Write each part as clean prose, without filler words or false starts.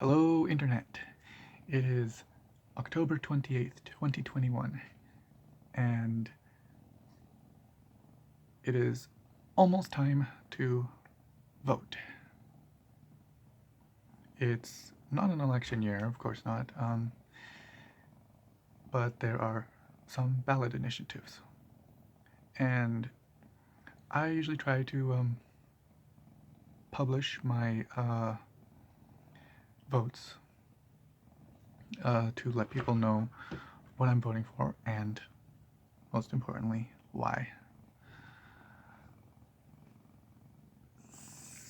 Hello, Internet. It is October 28th, 2021, and it is almost time to vote. It's not an election year, of course not, but there are some ballot initiatives. And I usually try to publish my votes to let people know what I'm voting for and, most importantly, why.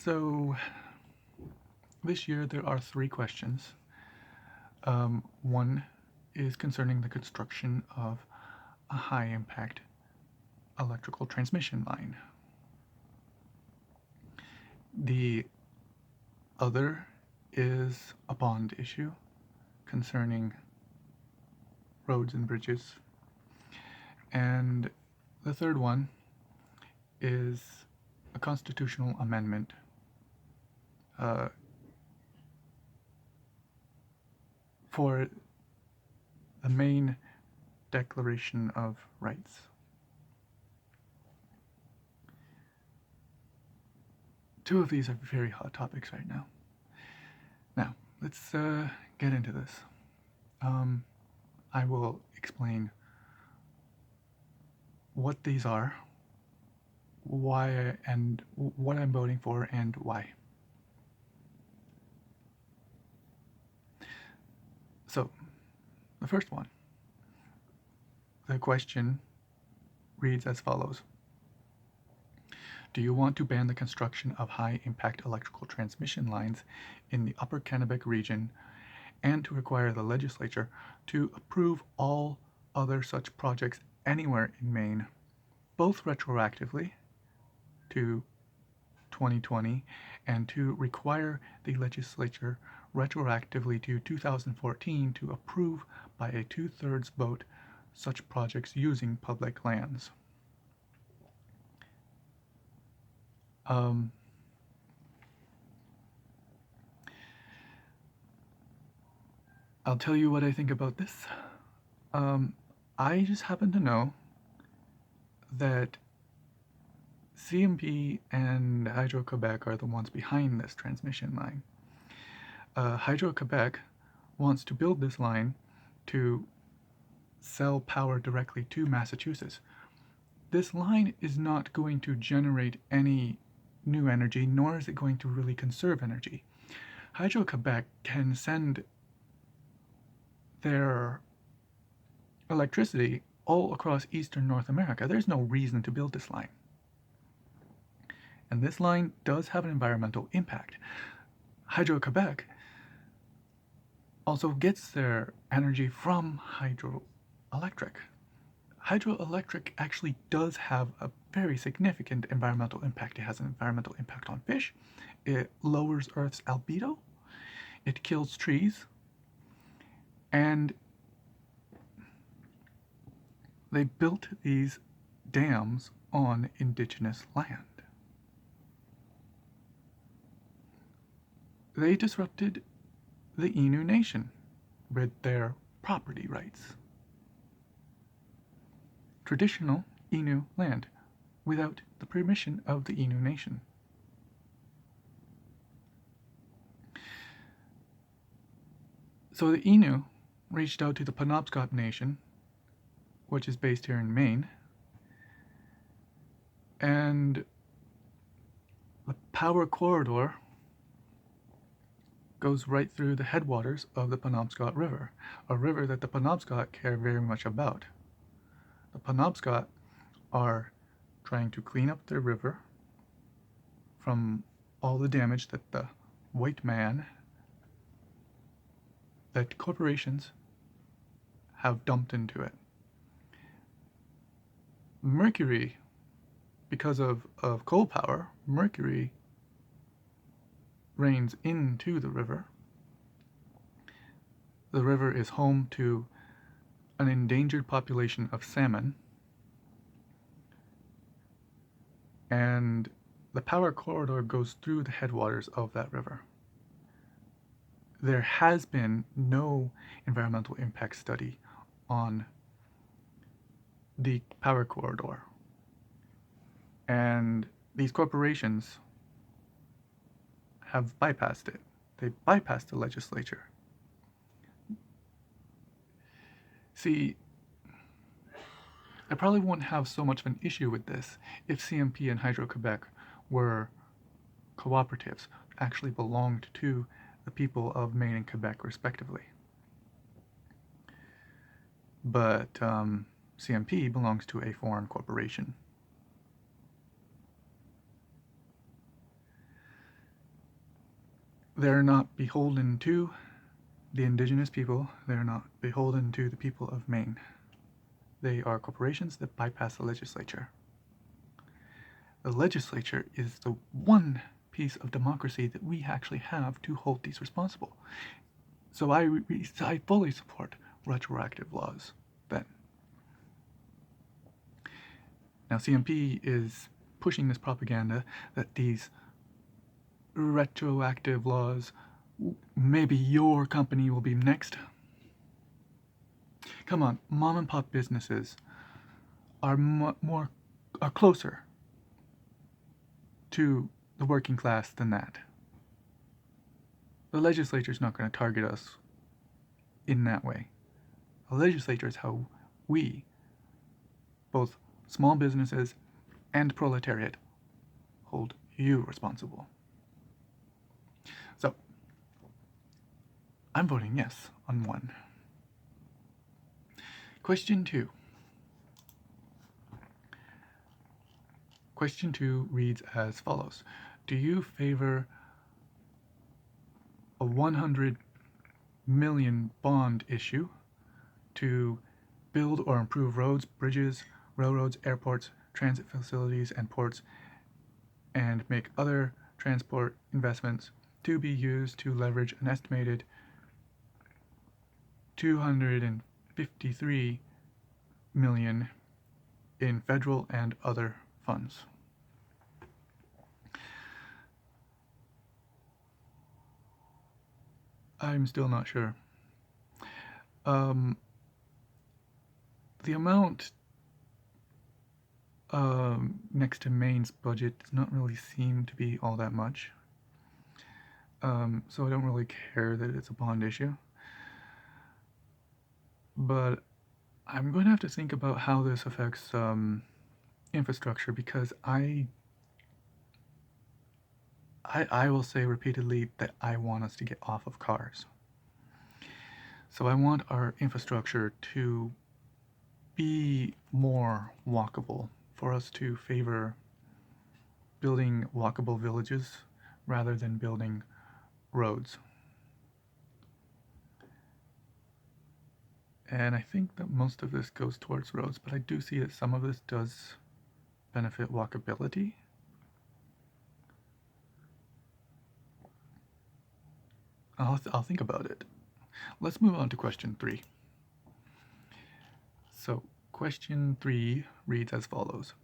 So, this year there are three questions. One is concerning the construction of a high impact electrical transmission line. The other is a bond issue concerning roads and bridges. And the third one is a constitutional amendment uh, for the Maine Declaration of Rights. Two of these are very hot topics right now. Now, let's get into this. I will explain what these are, why, and what I'm voting for, and why. So, the first one. The question reads as follows. Do you want to ban the construction of high-impact electrical transmission lines in the Upper Kennebec region and to require the legislature to approve all other such projects anywhere in Maine, both retroactively to 2020 and to require the legislature retroactively to 2014 to approve by a 2/3 vote such projects using public lands? I'll tell you what I think about this. I just happen to know that CMP and Hydro-Québec are the ones behind this transmission line. Hydro-Québec wants to build this line to sell power directly to Massachusetts. This line is not going to generate any new energy, nor is it going to really conserve energy. Hydro-Québec can send their electricity all across eastern North America. There's no reason to build this line. And this line does have an environmental impact. Hydro-Québec also gets their energy from hydroelectric. Hydroelectric actually does have a very significant environmental impact. It has an environmental impact on fish. It lowers Earth's albedo. It kills trees. And they built these dams on indigenous land. They disrupted the Innu Nation with their property rights. Traditional Innu land without the permission of the Innu Nation. So the Innu reached out to the Penobscot Nation, which is based here in Maine, and the power corridor goes right through the headwaters of the Penobscot River, a river that the Penobscot care very much about. The Penobscot are trying to clean up their river from all the damage that the white man, that corporations have dumped into it. Mercury, because of coal power, mercury rains into the river. The river is home to an endangered population of salmon, and the power corridor goes through the headwaters of that river. there has been no environmental impact study on the power corridor. And these corporations have bypassed it. They bypassed the legislature. See, I probably wouldn't have so much of an issue with this if CMP and Hydro-Quebec were cooperatives, actually belonged to the people of Maine and Quebec, respectively. But CMP belongs to a foreign corporation. They're not beholden to the indigenous people. They're not beholden to the people of Maine. They are corporations that bypass the legislature. The legislature is the one piece of democracy that we actually have to hold these responsible. So I fully support retroactive laws then. Now CMP is pushing this propaganda that these retroactive laws, maybe your company will be next. Come on, mom and pop businesses are closer to the working class than that. The legislature is not going to target us in that way. The legislature is how we, both small businesses and proletariat, hold you responsible. So, I'm voting yes on 1. Question 2. Question 2 reads as follows. Do you favor a 100 million bond issue to build or improve roads, bridges, railroads, airports, transit facilities, and ports, and make other transport investments to be used to leverage an estimated $253 million in federal and other funds? I'm still not sure. The amount next to Maine's budget does not really seem to be all that much. So I don't really care that it's a bond issue. But I'm going to have to think about how this affects infrastructure, because I will say repeatedly that I want us to get off of cars. So I want our infrastructure to be more walkable, for us to favor building walkable villages rather than building roads. And I think that most of this goes towards roads, but I do see that some of this does benefit walkability. I'll think about it. Let's move on to question 3. So, question 3 reads as follows.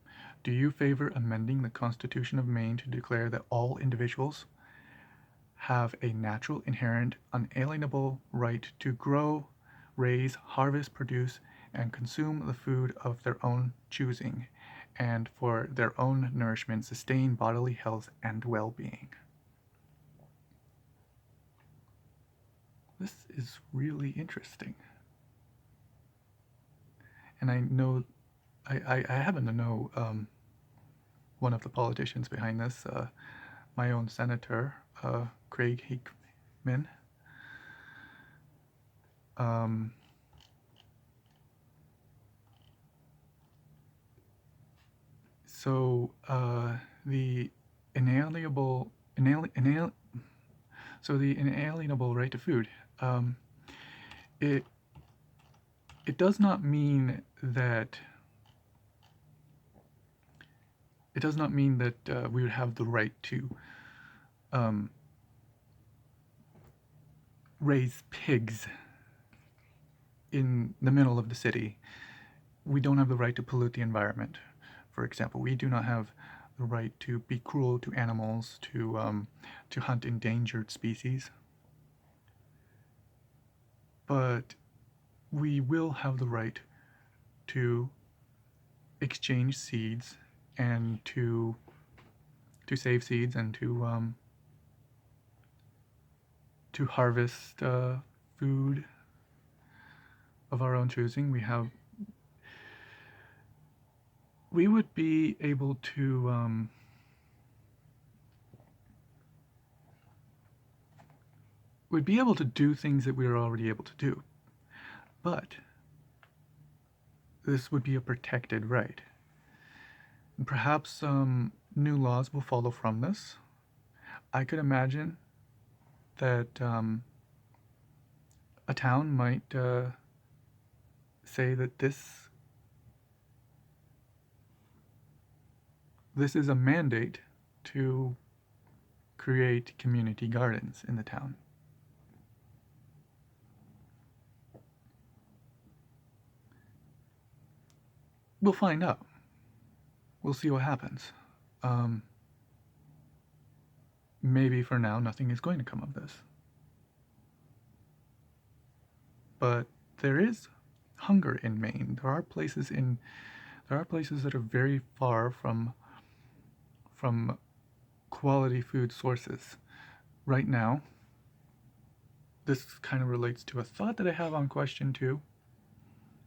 Do you favor amending the Constitution of Maine to declare that all individuals have a natural, inherent, unalienable right to grow, raise, harvest, produce, and consume the food of their own choosing, and for their own nourishment sustain bodily health and well-being? This is really interesting. And I know, I happen to know one of the politicians behind this, my own senator, Craig Hickman. So the inalienable right to food. It does not mean that we would have the right to raise pigs in the middle of the city. We don't have the right to pollute the environment. For example, we do not have the right to be cruel to animals, to hunt endangered species. but we will have the right to exchange seeds and to save seeds and to harvest food of our own choosing. We would be able to we'd be able to do things that we are already able to do, but this would be a protected right. And perhaps new laws will follow from this. I could imagine that a town might say that this is a mandate to create community gardens in the town. We'll find out. We'll see what happens. Maybe for now nothing is going to come of this. But there is hunger in Maine. There are places that are very far from quality food sources. Right now, this kind of relates to a thought that I have on question 2.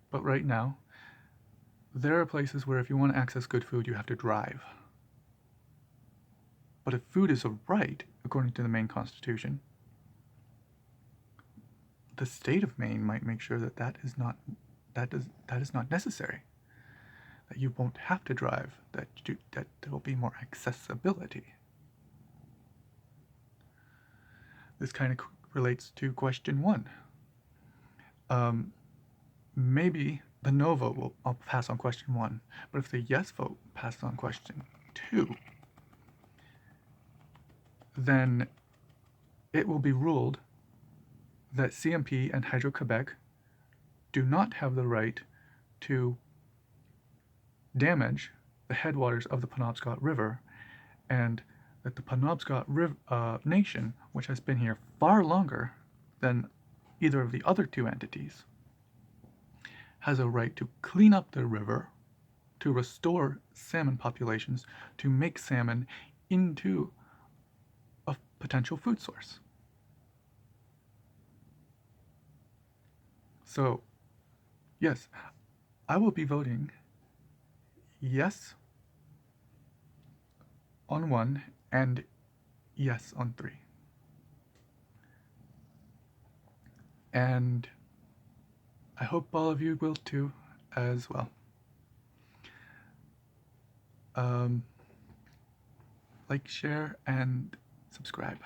But right now, there are places where if you want to access good food, you have to drive. But if food is a right, according to the Maine Constitution, the state of Maine might make sure that is not necessary. That you won't have to drive. That there will be more accessibility. This kind of relates to question 1. Maybe the no vote I'll pass on question 1, but if the yes vote passes on question 2, then it will be ruled that CMP and Hydro-Québec do not have the right to damage the headwaters of the Penobscot River, and that the Penobscot Nation, which has been here far longer than either of the other 2 entities, has a right to clean up the river, to restore salmon populations, to make salmon into a potential food source. So, yes, I will be voting yes on 1 and yes on 3. And I hope all of you will too, as well. Like, share, and subscribe.